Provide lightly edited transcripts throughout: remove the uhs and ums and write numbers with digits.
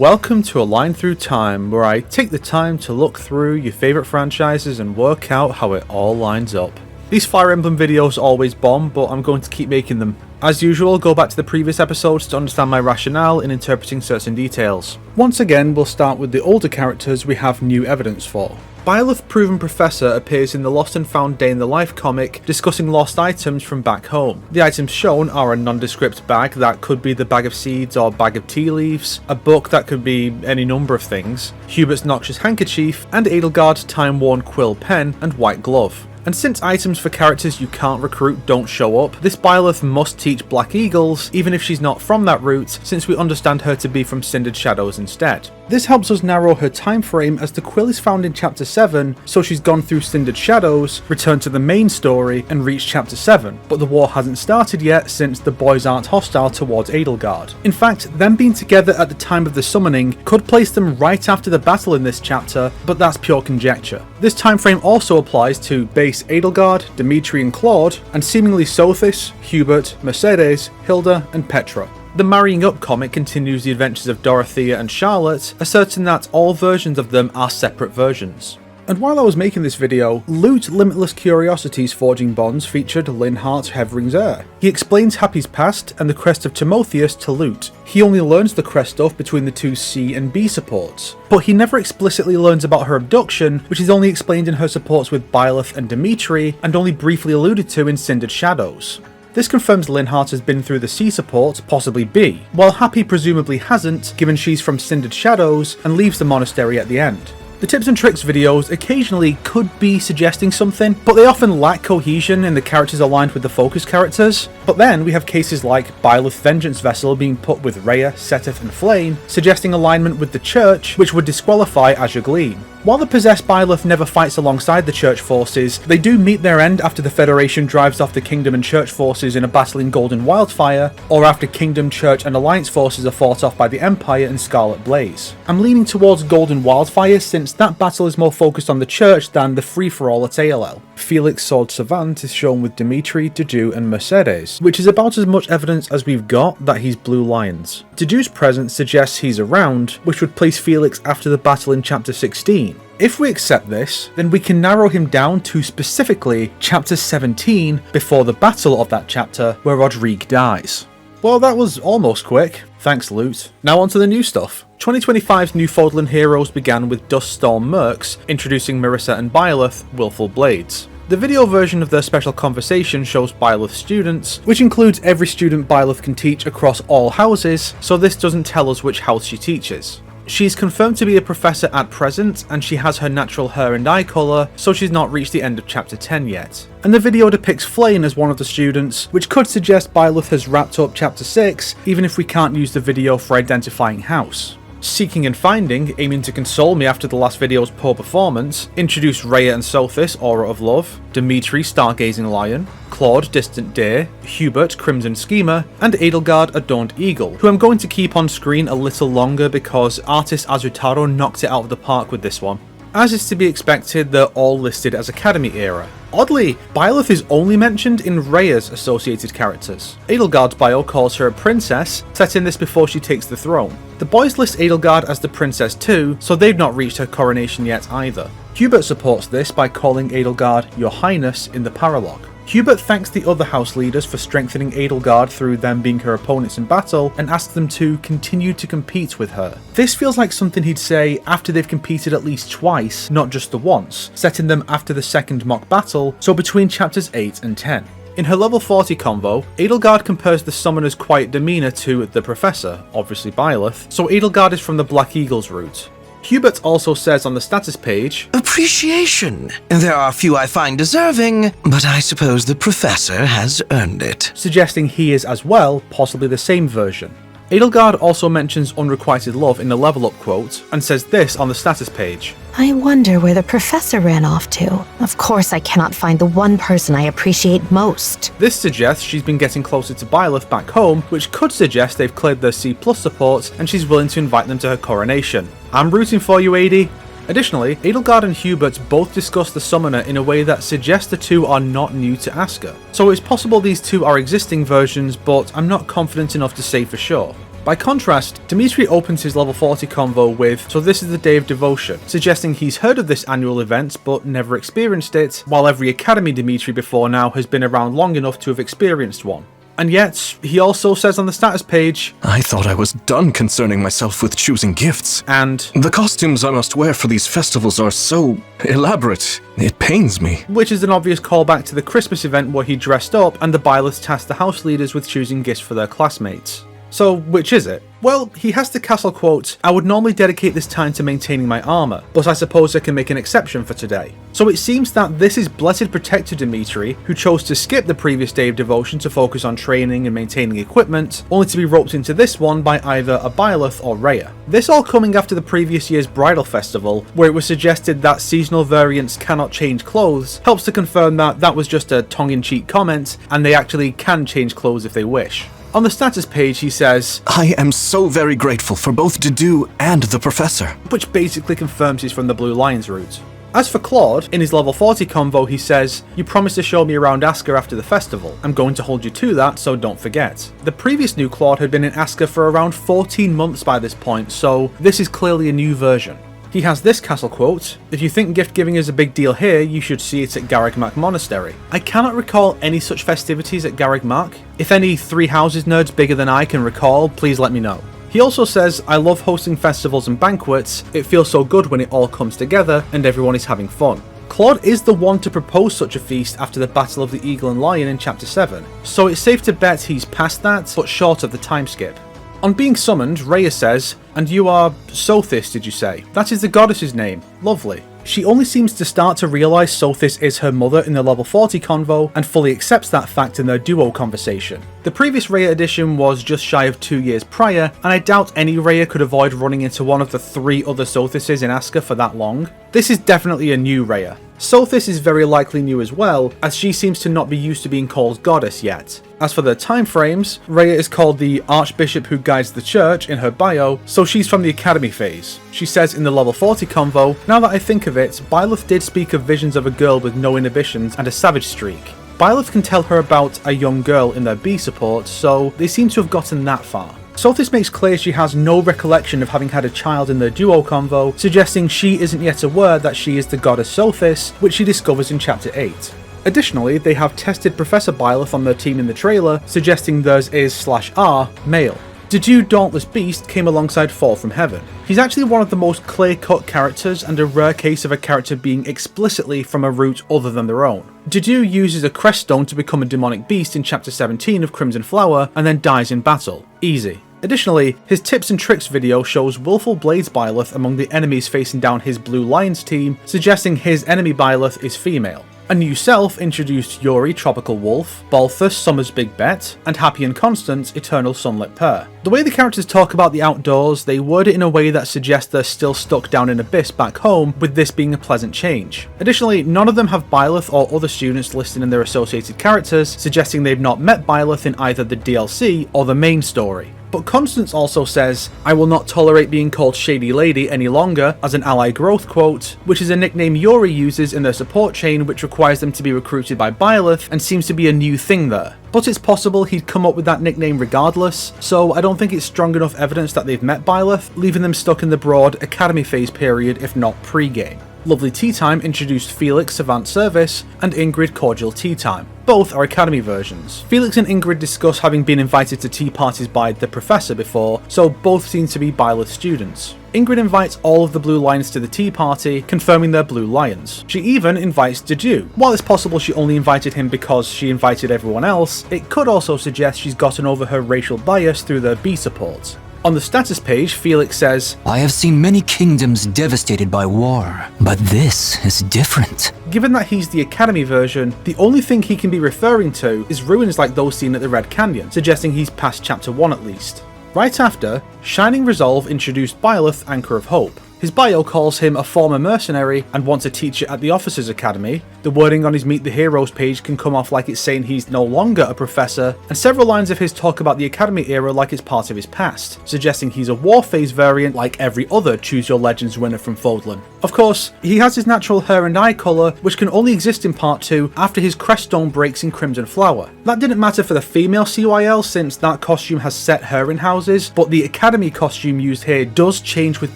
welcome to A Line Through Time, where I take the time to look through your favourite franchises and work out how it all lines up. These Fire Emblem videos always bomb, but I'm going to keep making them. As usual, go back to the previous episodes to understand my rationale in interpreting certain details. Once again, we'll start with the older characters we have new evidence for. Byleth Proven Professor appears in the Lost and Found Day in the Life comic, discussing lost items from back home. The items shown are a nondescript bag that could be the bag of seeds or bag of tea leaves, a book that could be any number of things, Hubert's noxious handkerchief, and Adelgard's time-worn quill pen and white glove. And since items for characters you can't recruit don't show up, this Byleth must teach Black Eagles, even if she's not from that route, since we understand her to be from Cindered Shadows instead. This helps us narrow her time frame, as the quill is found in chapter 7, so she's gone through Cindered Shadows, returned to the main story, and reached chapter 7, but the war hasn't started yet since the boys aren't hostile towards Adelgard. In fact, them being together at the time of the summoning could place them right after the battle in this chapter, but that's pure conjecture. This time frame also applies to base Adelgard, Dimitri and Claude, and seemingly Sothis, Hubert, Mercedes, Hilda and Petra. The Marrying Up comic continues the adventures of Dorothea and Charlotte, asserting that all versions of them are separate versions. And while I was making this video, Loot Limitless Curiosities Forging Bonds featured Linhart Hevering's heir. He explains Happy's past and the crest of Timotheus to Loot. He only learns the crest stuff between the two C and B supports, but he never explicitly learns about her abduction, which is only explained in her supports with Byleth and Dimitri, and only briefly alluded to in Cindered Shadows. This confirms Linhart has been through the C support, possibly B, while Happy presumably hasn't, given she's from Cindered Shadows and leaves the monastery at the end. The tips and tricks videos occasionally could be suggesting something, but they often lack cohesion in the characters aligned with the focus characters. But then we have cases like Byleth Vengeance Vessel being put with Rhea, Seteth and Flame, suggesting alignment with the Church, which would disqualify Azure Gleam. While the possessed Byleth never fights alongside the Church forces, they do meet their end after the Federation drives off the Kingdom and Church forces in a battle in Golden Wildfire, or after Kingdom, Church and Alliance forces are fought off by the Empire in Scarlet Blaze. I'm leaning towards Golden Wildfire since that battle is more focused on the Church than the free-for-all at ALL. Felix Sword Savant is shown with Dimitri, Deju and Mercedes, which is about as much evidence as we've got that he's Blue Lions. Deju's presence suggests he's around, which would place Felix after the battle in chapter 16. If we accept this, then we can narrow him down to specifically chapter 17, before the battle of that chapter where Rodrigue dies. Well, that was almost quick. Thanks, Loot. Now on to the new stuff. 2025's New Fodlan Heroes began with Duststorm Mercs introducing Marissa and Byleth, Willful Blades. The video version of their special conversation shows Byleth's students, which includes every student Byleth can teach across all houses, so this doesn't tell us which house she teaches. She's confirmed to be a professor at present, and she has her natural hair and eye colour, so she's not reached the end of chapter 10 yet. And the video depicts Flame as one of the students, which could suggest Byleth has wrapped up chapter 6, even if we can't use the video for identifying house. Seeking and Finding, aiming to console me after the last video's poor performance, introduced Rhea and Sothis, Aura of Love, Dimitri, Stargazing Lion, Claude, Distant Deer, Hubert, Crimson Schemer, and Adelgard, Adorned Eagle, who I'm going to keep on screen a little longer because artist Azutaro knocked it out of the park with this one. As is to be expected, they're all listed as Academy era. Oddly, Byleth is only mentioned in Rhea's associated characters. Adelgard's bio calls her a princess, setting this before she takes the throne. The boys list Adelgard as the princess too, so they've not reached her coronation yet either. Hubert supports this by calling Adelgard Your Highness in the paralogue. Hubert thanks the other house leaders for strengthening Adelgard through them being her opponents in battle, and asks them to continue to compete with her. This feels like something he'd say after they've competed at least twice, not just the once, setting them after the second mock battle, so between chapters 8 and 10. In her level 40 convo, Adelgard compares the summoner's quiet demeanour to the Professor, obviously Byleth, so Adelgard is from the Black Eagles route. Hubert also says on the status page, "Appreciation. There are few I find deserving, but I suppose the Professor has earned it," suggesting he is as well, possibly the same version. Adelgard also mentions unrequited love in the level up quote, and says this on the status page, "I wonder where the Professor ran off to. Of course I cannot find the one person I appreciate most." This suggests she's been getting closer to Byleth back home, which could suggest they've cleared their C+ support and she's willing to invite them to her coronation. I'm rooting for you, AD. Additionally, Adelgard and Hubert both discuss the summoner in a way that suggests the two are not new to Asker. So it's possible these two are existing versions, but I'm not confident enough to say for sure. By contrast, Dimitri opens his level 40 convo with, "So this is the day of devotion," suggesting he's heard of this annual event but never experienced it, while every Academy Dimitri before now has been around long enough to have experienced one. And yet, he also says on the status page, "I thought I was done concerning myself with choosing gifts. and The costumes I must wear for these festivals are so elaborate. It pains me." which is an obvious callback to the Christmas event where he dressed up and the Byleth tasked the house leaders with choosing gifts for their classmates. So, which is it? Well, he has the castle quote, "I would normally dedicate this time to maintaining my armor, but I suppose I can make an exception for today." So it seems that this is Blessed Protector Dimitri, who chose to skip the previous day of devotion to focus on training and maintaining equipment, only to be roped into this one by either a Byleth or Rhea. This all coming after the previous year's bridal festival, where it was suggested that seasonal variants cannot change clothes, helps to confirm that that was just a tongue-in-cheek comment, and they actually can change clothes if they wish. On the status page he says, "I am so very grateful for both Dedu and the Professor." which basically confirms he's from the Blue Lions route. As for Claude, in his level 40 convo he says, "You promised to show me around Asker after the festival. I'm going to hold you to that, so don't forget." The previous new Claude had been in Asker for around 14 months by this point, so this is clearly a new version. He has this castle quote, "If you think gift giving is a big deal here, you should see it at Garrigmac Monastery." I cannot recall any such festivities at Garrigmac. If any Three Houses nerds bigger than I can recall, please let me know. He also says, "I love hosting festivals and banquets. It feels so good when it all comes together and everyone is having fun." Claude is the one to propose such a feast after the Battle of the Eagle and Lion in Chapter 7, so it's safe to bet he's past that, but short of the time skip. On being summoned, Rhea says, "And you are Sothis, did you say? That is the goddess's name. Lovely." She only seems to start to realise Sothis is her mother in the level 40 convo, and fully accepts that fact in their duo conversation. The previous Rhea edition was just shy of 2 years prior, and I doubt any Rhea could avoid running into one of the 3 other Sothises in Asker for that long. This is definitely a new Rhea. Sothis is very likely new as well, as she seems to not be used to being called goddess yet. As for the time frames, Rhea is called the Archbishop who guides the church in her bio, so she's from the Academy phase. She says in the level 40 convo, "Now that I think of it, Byleth did speak of visions of a girl with no inhibitions and a savage streak. Byleth can tell her about a young girl in their B support, so they seem to have gotten that far." Sothis makes clear she has no recollection of having had a child in their duo convo, suggesting she isn't yet aware that she is the goddess Sothis, which she discovers in Chapter 8. Additionally, they have tested Professor Byleth on their team in the trailer, suggesting theirs is/are male. Dedu Dauntless Beast came alongside Fall from Heaven. He's actually one of the most clear-cut characters and a rare case of a character being explicitly from a route other than their own. Dedu uses a crest stone to become a demonic beast in Chapter 17 of Crimson Flower and then dies in battle. Easy. Additionally, his tips and tricks video shows Willful Blades Byleth among the enemies facing down his Blue Lions team, suggesting his enemy Byleth is female. A new self introduced Yuri Tropical Wolf, Balthus Summer's Big Bet, and Happy and Constant Eternal Sunlit Pair. The way the characters talk about the outdoors, they word it in a way that suggests they're still stuck down in Abyss back home, with this being a pleasant change. Additionally, none of them have Byleth or other students listed in their associated characters, suggesting they've not met Byleth in either the DLC or the main story. But Constance also says, "I will not tolerate being called Shady Lady any longer," as an ally growth quote, which is a nickname Yuri uses in their support chain, which requires them to be recruited by Byleth and seems to be a new thing there. But it's possible he'd come up with that nickname regardless, so I don't think it's strong enough evidence that they've met Byleth, leaving them stuck in the broad Academy phase period if not pre-game. Lovely Tea Time introduced Felix Savant Service and Ingrid Cordial Tea Time. Both are Academy versions. Felix and Ingrid discuss having been invited to tea parties by the Professor before, so both seem to be Byleth students. Ingrid invites all of the Blue Lions to the tea party, confirming they're Blue Lions. She even invites Dedu. While it's possible she only invited him because she invited everyone else, it could also suggest she's gotten over her racial bias through their B support. On the status page, Felix says, "I have seen many kingdoms devastated by war, but this is different." Given that he's the Academy version, the only thing he can be referring to is ruins like those seen at the Red Canyon, suggesting he's past Chapter 1 at least. Right after, Shining Resolve introduced Byleth, Anchor of Hope. His bio calls him a former mercenary and once a teacher at the Officers Academy. The wording on his Meet the Heroes page can come off like it's saying he's no longer a professor, and several lines of his talk about the Academy era like it's part of his past, suggesting he's a war phase variant like every other Choose Your Legends winner from Fodlan. Of course, he has his natural hair and eye colour, which can only exist in Part 2 after his creststone breaks in Crimson Flower. That didn't matter for the female CYL since that costume has set her in houses, but the Academy costume used here does change with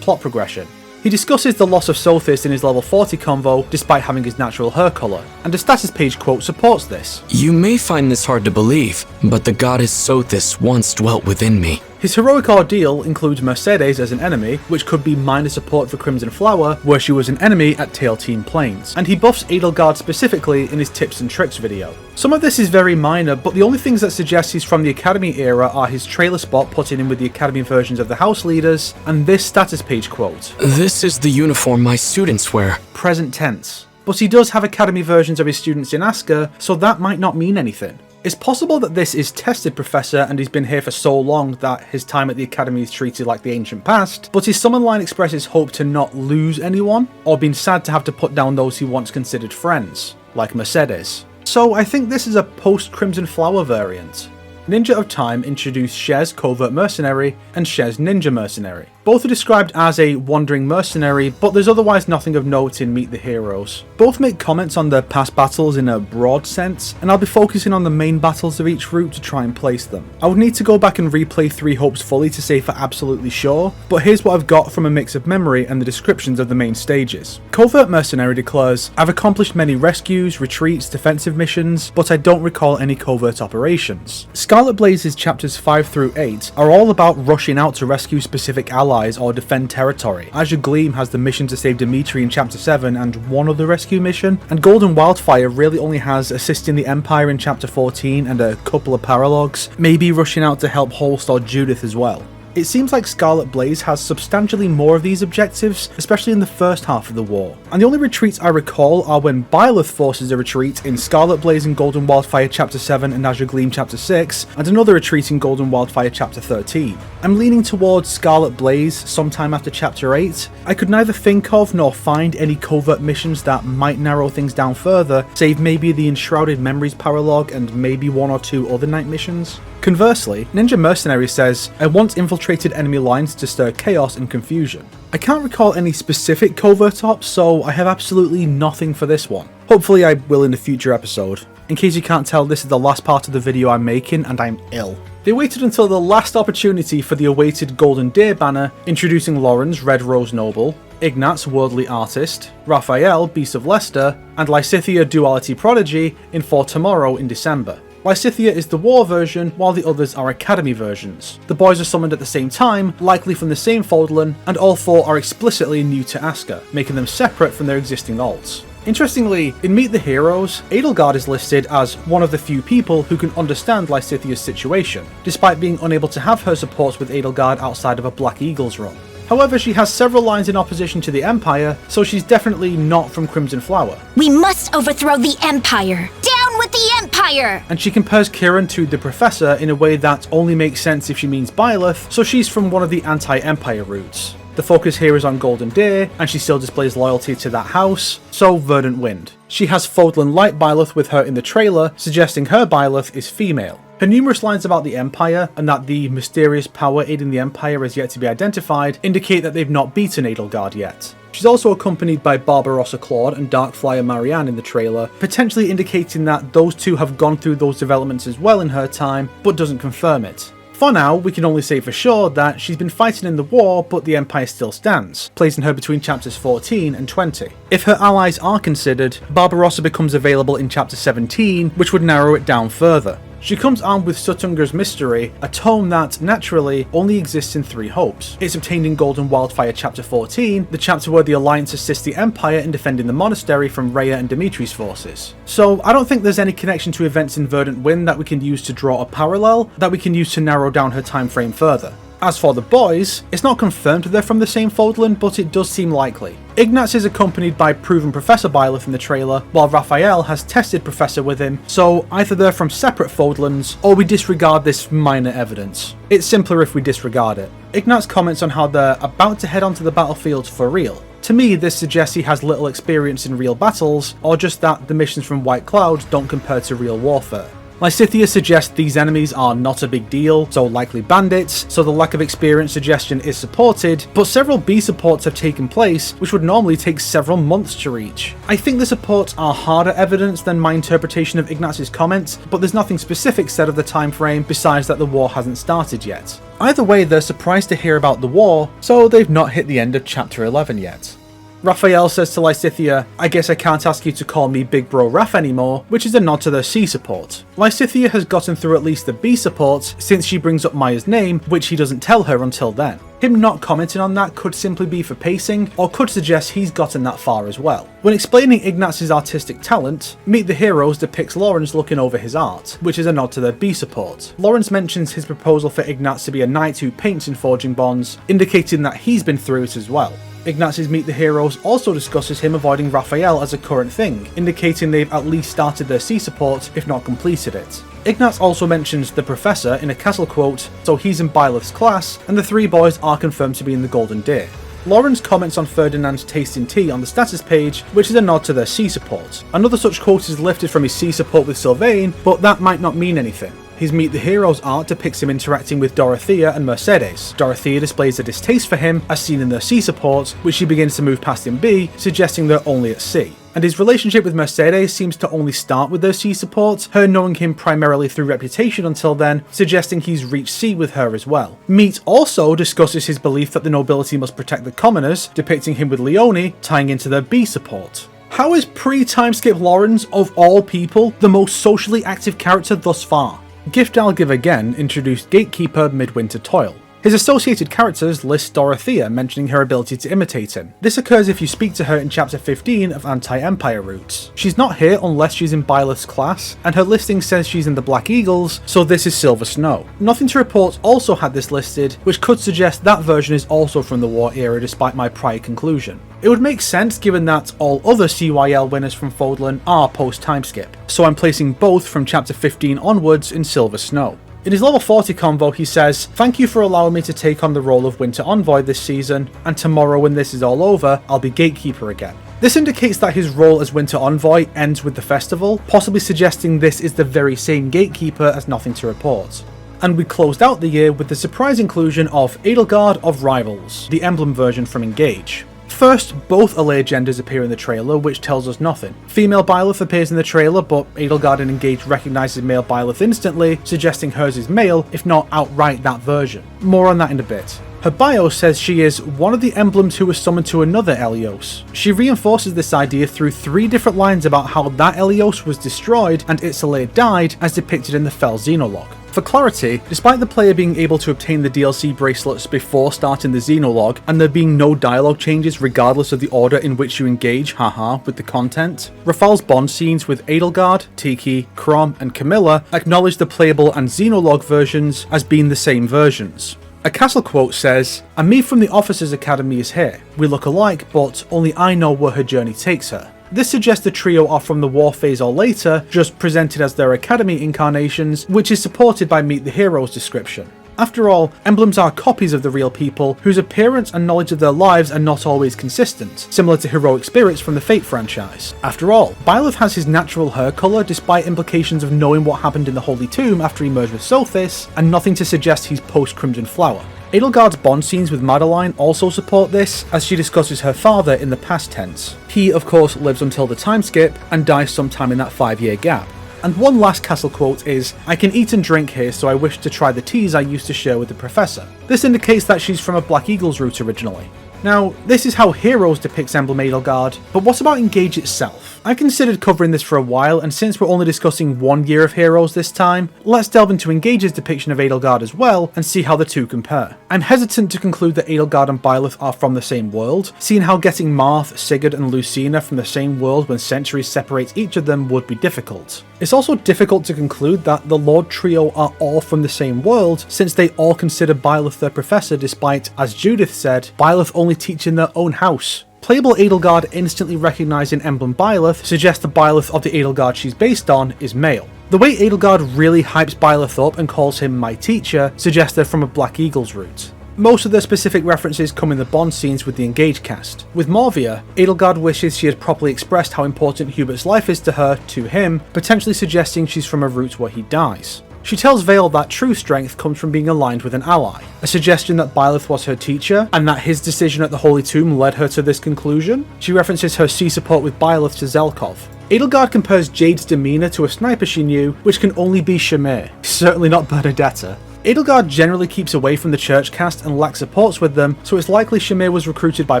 plot progression. He discusses the loss of Sothis in his level 40 convo despite having his natural hair colour, and a status page quote supports this. You may find this hard to believe, but the goddess Sothis once dwelt within me. His heroic ordeal includes Mercedes as an enemy, which could be minor support for Crimson Flower, where she was an enemy at Tailtean Plains, and he buffs Adelgard specifically in his tips and tricks video. Some of this is very minor, but the only things that suggest he's from the Academy era are his trailer spot putting in with the Academy versions of the House Leaders, and this status page quote. This is the uniform my students wear. Present tense. But he does have Academy versions of his students in Asker, so that might not mean anything. It's possible that this is tested professor and he's been here for so long that his time at the Academy is treated like the ancient past, but his summon line expresses hope to not lose anyone, or being sad to have to put down those he once considered friends, like Mercedes. So I think this is a post-Crimson Flower variant. Ninja of Time introduced Shez Covert Mercenary and Shez Ninja Mercenary. Both are described as a wandering mercenary, but there's otherwise nothing of note in Meet the Heroes. Both make comments on their past battles in a broad sense, and I'll be focusing on the main battles of each route to try and place them. I would need to go back and replay 3 Hopes fully to say for absolutely sure, but here's what I've got from a mix of memory and the descriptions of the main stages. Covert Mercenary declares, I've accomplished many rescues, retreats, defensive missions, but I don't recall any covert operations. Scarlet Blaze's chapters 5 through 8 are all about rushing out to rescue specific allies or defend territory. Azure Gleam has the mission to save Dimitri in chapter 7 and one other rescue mission, and Golden Wildfire really only has assisting the Empire in chapter 14 and a couple of paralogs, maybe rushing out to help Holst or Judith as well. It seems like Scarlet Blaze has substantially more of these objectives, especially in the first half of the war. And the only retreats I recall are when Byleth forces a retreat in Scarlet Blaze and Golden Wildfire chapter 7 and Azure Gleam chapter 6, and another retreat in Golden Wildfire chapter 13. I'm leaning towards Scarlet Blaze sometime after chapter 8. I could neither think of nor find any covert missions that might narrow things down further, save maybe the Enshrouded Memories paralog and maybe 1 or 2 other night missions. Conversely, Ninja Mercenary says, I once infiltrated enemy lines to stir chaos and confusion. I can't recall any specific covert ops, so I have absolutely nothing for this one. Hopefully I will in a future episode. In case you can't tell, this is the last part of the video I'm making and I'm ill. They waited until the last opportunity for the awaited Golden Deer banner, introducing Lauren's Red Rose Noble, Ignat's Worldly Artist, Raphael Beast of Leicester, and Lysithea Duality Prodigy in For Tomorrow in December. Lysithea is the war version, while the others are Academy versions. The boys are summoned at the same time, likely from the same Fodlan, and all 4 are explicitly new to Asker, making them separate from their existing alts. Interestingly, in Meet the Heroes, Adelgard is listed as one of the few people who can understand Lysithea's situation, despite being unable to have her supports with Adelgard outside of a Black Eagles run. However, she has several lines in opposition to the Empire, so she's definitely not from Crimson Flower. We must overthrow the Empire! Down with the Empire! And she compares Kieran to the Professor in a way that only makes sense if she means Byleth, so she's from one of the anti-Empire routes. The focus here is on Golden Deer, and she still displays loyalty to that house, so Verdant Wind. She has Fodlan Light Byleth with her in the trailer, suggesting her Byleth is female. Her numerous lines about the Empire, and that the mysterious power aiding the Empire is yet to be identified, indicate that they've not beaten Adelgard yet. She's also accompanied by Barbarossa Claude and Darkflyer Marianne in the trailer, potentially indicating that those two have gone through those developments as well in her time, but doesn't confirm it. For now, we can only say for sure that she's been fighting in the war, but the Empire still stands, placing her between chapters 14 and 20. If her allies are considered, Barbarossa becomes available in chapter 17, which would narrow it down further. She comes armed with Sutunger's Mystery, a tome that, naturally, only exists in 3 hopes. It's obtained in Golden Wildfire chapter 14, the chapter where the Alliance assists the Empire in defending the monastery from Rhea and Dimitri's forces. So I don't think there's any connection to events in Verdant Wind that we can use to draw a parallel, that we can use to narrow down her time frame further. As for the boys, it's not confirmed they're from the same Fodlan, but it does seem likely. Ignatz is accompanied by proven Professor Byleth in the trailer, while Raphael has tested Professor with him, so either they're from separate Fodlans, or we disregard this minor evidence. It's simpler if we disregard it. Ignatz comments on how they're about to head onto the battlefield for real. To me, this suggests he has little experience in real battles, or just that the missions from White Cloud don't compare to real warfare. Lysithea suggests these enemies are not a big deal, so likely bandits, so the lack of experience suggestion is supported, but several B supports have taken place, which would normally take several months to reach. I think the supports are harder evidence than my interpretation of Ignatz's comments, but there's nothing specific said of the time frame besides that the war hasn't started yet. Either way, they're surprised to hear about the war, so they've not hit the end of chapter 11 yet. Raphael says to Lysithea, I guess I can't ask you to call me Big Bro Raph anymore, which is a nod to their C support. Lysithea has gotten through at least the B supports since she brings up Maya's name, which he doesn't tell her until then. Him not commenting on that could simply be for pacing, or could suggest he's gotten that far as well. When explaining Ignatz's artistic talent, Meet the Heroes depicts Lawrence looking over his art, which is a nod to their B support. Lawrence mentions his proposal for Ignatz to be a knight who paints in Forging Bonds, indicating that he's been through it as well. Ignatz's Meet the Heroes also discusses him avoiding Raphael as a current thing, indicating they've at least started their C support, if not completed it. Ignatz also mentions the Professor in a castle quote, so he's in Byleth's class, and the three boys are confirmed to be in the Golden Deer. Lawrence comments on Ferdinand's tasting tea on the status page, which is a nod to their C support. Another such quote is lifted from his C support with Sylvain, but that might not mean anything. His Meet the Heroes art depicts him interacting with Dorothea and Mercedes. Dorothea displays a distaste for him, as seen in their C support, which she begins to move past in B, suggesting they're only at C. And his relationship with Mercedes seems to only start with their C support, her knowing him primarily through reputation until then, suggesting he's reached C with her as well. Meet also discusses his belief that the nobility must protect the commoners, depicting him with Leone, tying into their B support. How is pre-timeskip Lawrence, of all people, the most socially active character thus far? Gift I'll Give Again introduced Gatekeeper Midwinter Toil. His associated characters list Dorothea, mentioning her ability to imitate him. This occurs if you speak to her in chapter 15 of Anti-Empire Roots. She's not here unless she's in Byleth's class, and her listing says she's in the Black Eagles, so this is Silver Snow. Nothing to Report also had this listed, which could suggest that version is also from the war era despite my prior conclusion. It would make sense given that all other CYL winners from Fodlan are post-timeskip, so I'm placing both from chapter 15 onwards in Silver Snow. In his level 40 convo he says, "Thank you for allowing me to take on the role of Winter Envoy this season, and tomorrow when this is all over, I'll be Gatekeeper again." This indicates that his role as Winter Envoy ends with the festival, possibly suggesting this is the very same Gatekeeper as Nothing to Report. And we closed out the year with the surprise inclusion of Adelgard of Rivals, the Emblem version from Engage. First, both allayed genders appear in the trailer, which tells us nothing. Female Byleth appears in the trailer, but Adelgard in Engage recognises male Byleth instantly, suggesting hers is male, if not outright that version. More on that in a bit. Her bio says she is one of the emblems who was summoned to another Elios. She reinforces this idea through 3 different lines about how that Elios was destroyed and Itzaleh died, as depicted in the Fel Xenologue. For clarity, despite the player being able to obtain the DLC bracelets before starting the Xenologue, and there being no dialogue changes regardless of the order in which you engage, with the content, Rafal's Bond scenes with Adelgard, Tiki, Crom, and Camilla acknowledge the playable and Xenologue versions as being the same versions. A castle quote says, "A me from the Officers' Academy is here. We look alike, but only I know where her journey takes her." This suggests the trio are from the war phase or later, just presented as their Academy incarnations, which is supported by Meet the Heroes description. After all, emblems are copies of the real people, whose appearance and knowledge of their lives are not always consistent, similar to heroic spirits from the Fate franchise. After all, Byleth has his natural hair colour despite implications of knowing what happened in the Holy Tomb after he merged with Sothis, and nothing to suggest he's post-Crimson Flower. Adelgard's Bond scenes with Madeline also support this, as she discusses her father in the past tense. He, of course, lives until the time skip, and dies sometime in that 5-year gap. And one last castle quote is, "I can eat and drink here, so I wish to try the teas I used to share with the Professor." This indicates that she's from a Black Eagles route originally. Now, this is how Heroes depicts Emblem Adelgard, but what about Engage itself? I considered covering this for a while, and since we're only discussing 1 year of Heroes this time, let's delve into Engage's depiction of Adelgard as well, and see how the two compare. I'm hesitant to conclude that Adelgard and Byleth are from the same world, seeing how getting Marth, Sigurd and Lucina from the same world when centuries separate each of them would be difficult. It's also difficult to conclude that the Lord Trio are all from the same world, since they all consider Byleth their professor despite, as Judith said, Byleth only teach in their own house. Playable Adelgard instantly recognising Emblem Byleth suggests the Byleth of the Adelgard she's based on is male. The way Adelgard really hypes Byleth up and calls him my teacher suggests they're from a Black Eagles route. Most of the specific references come in the Bond scenes with the Engage cast. With Morvia, Adelgard wishes she had properly expressed how important Hubert's life is to her, to him, potentially suggesting she's from a root where he dies. She tells Vale that true strength comes from being aligned with an ally, a suggestion that Byleth was her teacher, and that his decision at the Holy Tomb led her to this conclusion. She references her sea support with Byleth to Zelkov. Adelgard compares Jade's demeanour to a sniper she knew, which can only be Shamir, certainly not Bernadetta. Adelgard generally keeps away from the Church caste and lacks supports with them, so it's likely Shamir was recruited by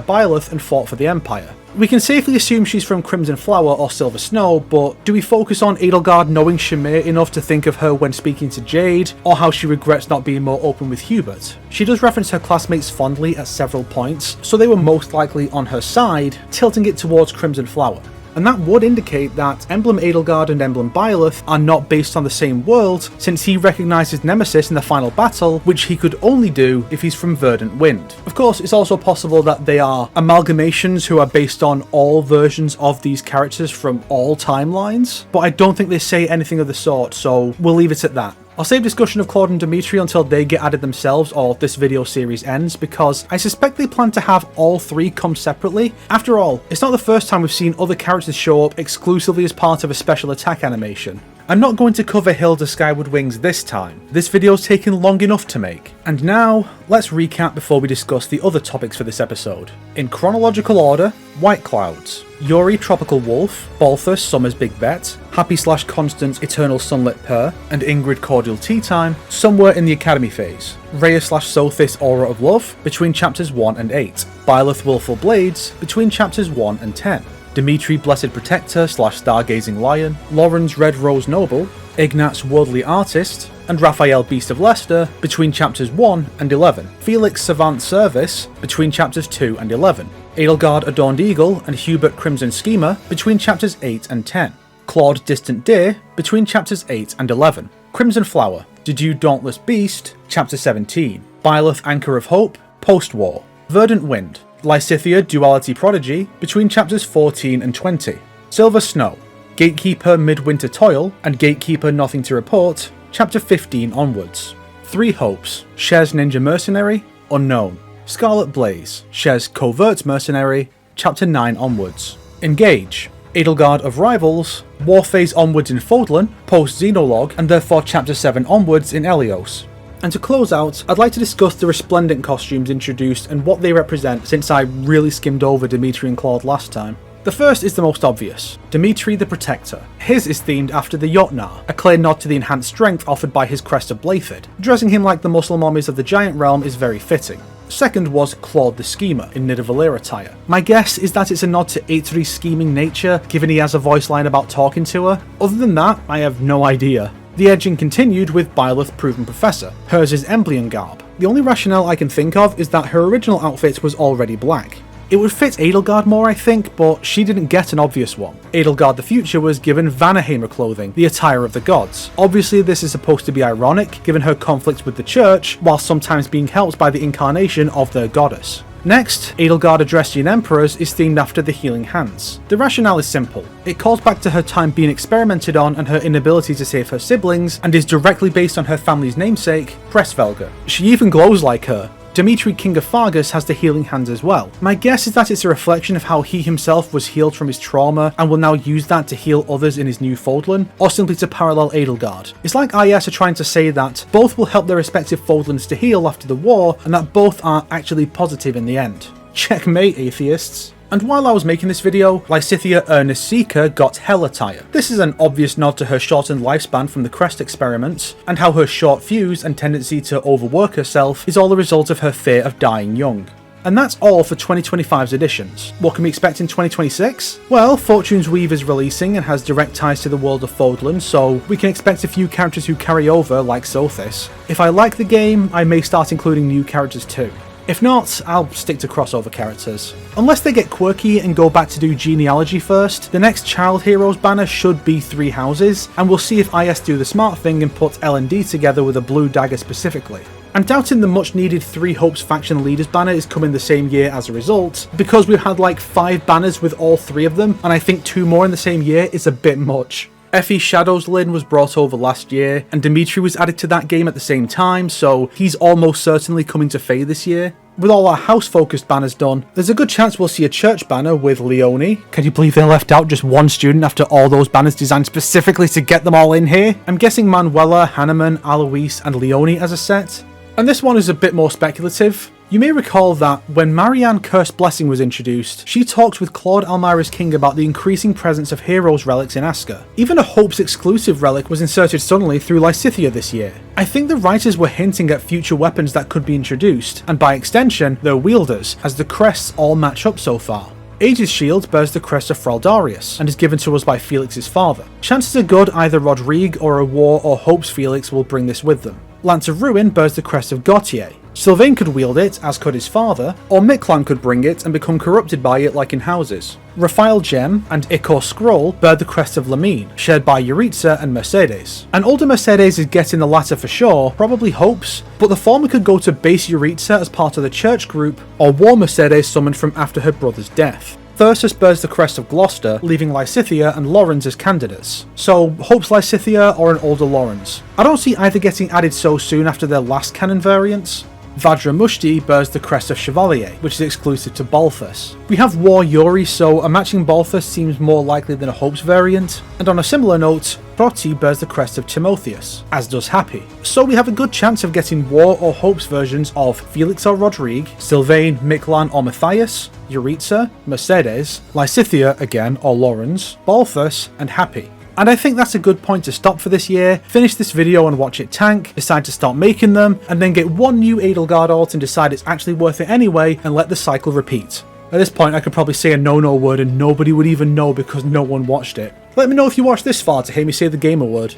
Byleth and fought for the Empire. We can safely assume she's from Crimson Flower or Silver Snow, but do we focus on Adelgard knowing Shamir enough to think of her when speaking to Jade, or how she regrets not being more open with Hubert? She does reference her classmates fondly at several points, so they were most likely on her side, tilting it towards Crimson Flower. And that would indicate that Emblem Adelgard and Emblem Byleth are not based on the same world, since he recognises Nemesis in the final battle, which he could only do if he's from Verdant Wind. Of course, it's also possible that they are amalgamations who are based on all versions of these characters from all timelines, but I don't think they say anything of the sort, so we'll leave it at that. I'll save discussion of Claude and Dimitri until they get added themselves or this video series ends, because I suspect they plan to have all three come separately. After all, it's not the first time we've seen other characters show up exclusively as part of a special attack animation. I'm not going to cover Hilda Skyward Wings this time. This video's taken long enough to make. And now, let's recap before we discuss the other topics for this episode. In chronological order, White Clouds, Yuri Tropical Wolf, Balthus Summer's Big Bet, Happy/Constance Eternal Sunlit Pearl, and Ingrid Cordial Tea Time, somewhere in the Academy phase. Rhea/Sothis Aura of Love, between chapters 1 and 8. Byleth Willful Blades, between chapters 1 and 10. Dimitri Blessed Protector/Stargazing Lion, Lawrence Red Rose Noble, Ignatz Worldly Artist, and Raphael Beast of Leicester between chapters 1 and 11, Felix Savant Service between chapters 2 and 11, Adelgard Adorned Eagle and Hubert Crimson Schemer between chapters 8 and 10, Claude Distant Deer between chapters 8 and 11, Crimson Flower, Dedue Dauntless Beast, chapter 17, Byleth Anchor of Hope, Post-War, Verdant Wind, Lysithea Duality Prodigy between chapters 14 and 20, Silver Snow, Gatekeeper Midwinter Toil, and Gatekeeper Nothing to Report, chapter 15 onwards. Three Hopes, Shez Ninja Mercenary, Unknown, Scarlet Blaze, Shez Covert Mercenary, chapter 9 onwards. Engage, Adelgard of Rivals, Warphase onwards in Fodlan, post-Xenologue, and therefore chapter 7 onwards in Elios. And to close out, I'd like to discuss the Resplendent costumes introduced and what they represent, since I really skimmed over Dimitri and Claude last time. The first is the most obvious, Dimitri the Protector. His is themed after the Jotnar, a clear nod to the enhanced strength offered by his crest of Blythid. Dressing him like the muscle mummies of the Giant Realm is very fitting. Second was Claude the Schemer in Nidavellir attire. My guess is that it's a nod to Eitri's scheming nature, given he has a voice line about talking to her. Other than that, I have no idea. The edging continued with Byleth Proven Professor. Hers is Emblem garb. The only rationale I can think of is that her original outfit was already black. It would fit Adelgard more, I think, but she didn't get an obvious one. Adelgard the Future was given Vanaheimer clothing, the attire of the gods. Obviously this is supposed to be ironic, given her conflict with the Church, while sometimes being helped by the incarnation of their goddess. Next, Adelgard Adrestian Emperors is themed after the Healing Hands. The rationale is simple. It calls back to her time being experimented on and her inability to save her siblings, and is directly based on her family's namesake, Pressvelga. She even glows like her. Dimitri King of Fargus has the Healing Hands as well. My guess is that it's a reflection of how he himself was healed from his trauma and will now use that to heal others in his new Fodlan, or simply to parallel Adelgard. It's like IS are trying to say that both will help their respective Fodlans to heal after the war, and that both are actually positive in the end. Checkmate, atheists. And while I was making this video, Lysithea Earnest Seeker got Hell attire. This is an obvious nod to her shortened lifespan from the Crest experiments, and how her short fuse and tendency to overwork herself is all the result of her fear of dying young. And that's all for 2025's editions. What can we expect in 2026? Well, Fortune's Weave is releasing and has direct ties to the world of Fodlan, so we can expect a few characters who carry over, like Sothis. If I like the game, I may start including new characters too. If not, I'll stick to crossover characters. Unless they get quirky and go back to do genealogy first, the next Child Heroes banner should be 3 houses, and we'll see if IS do the smart thing and put L&D together with a blue dagger specifically. I'm doubting the much needed 3 Hopes Faction Leaders banner is coming the same year as a result, because we've had like 5 banners with all 3 of them, and I think 2 more in the same year is a bit much. Effie Shadow's Lyn was brought over last year, and Dimitri was added to that game at the same time, so he's almost certainly coming to Fae this year. With all our house-focused banners done, there's a good chance we'll see a church banner with Leone. Can you believe they left out just one student after all those banners designed specifically to get them all in here? I'm guessing Manuela, Hanneman, Alois, and Leone as a set. And this one is a bit more speculative. You may recall that when Marianne Cursed Blessing was introduced, she talked with Claude Almira's King about the increasing presence of heroes relics in Asker. Even a Hope's exclusive relic was inserted suddenly through Lysithea this year. I think the writers were hinting at future weapons that could be introduced, and by extension, their wielders, as the crests all match up so far. Aegis Shield bears the crest of Fraldarius, and is given to us by Felix's father. Chances are good either Rodrigue or a War or Hope's Felix will bring this with them. Lance of Ruin bears the crest of Gautier. Sylvain could wield it, as could his father, or Miklan could bring it and become corrupted by it like in Houses. Raphael Gem and Ichor Scroll bear the crest of Lamine, shared by Yuritsa and Mercedes. And older Mercedes is getting the latter for sure, probably Hopes, but the former could go to base Yuritsa as part of the church group, or War Mercedes summoned from after her brother's death. Thyrsus bears the crest of Gloucester, leaving Lysithea and Laurens as candidates. So, Hope's Lysithea or an older Laurens. I don't see either getting added so soon after their last canon variants. Vajra Mushti bears the crest of Chevalier, which is exclusive to Balthus. We have War Yuri, so a matching Balthus seems more likely than a Hope's variant. And on a similar note, Proti bears the crest of Timotheus, as does Happy. So we have a good chance of getting War or Hope's versions of Felix or Rodrigue, Sylvain, Miklan or Matthias, Yuritsa, Mercedes, Lysithea again or Laurens, Balthus and Happy. And I think that's a good point to stop for this year, finish this video and watch it tank, decide to start making them, and then get one new Adelgard alt and decide it's actually worth it anyway and let the cycle repeat. At this point I could probably say a no-no word and nobody would even know because no one watched it. Let me know if you watched this far to hear me say the gamer word.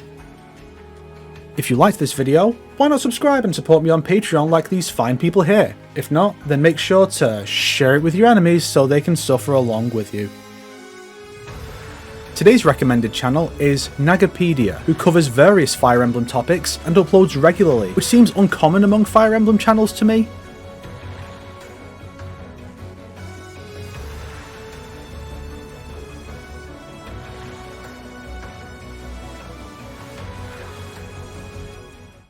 If you liked this video, why not subscribe and support me on Patreon like these fine people here? If not, then make sure to share it with your enemies so they can suffer along with you. Today's recommended channel is Nagapedia, who covers various Fire Emblem topics and uploads regularly, which seems uncommon among Fire Emblem channels to me.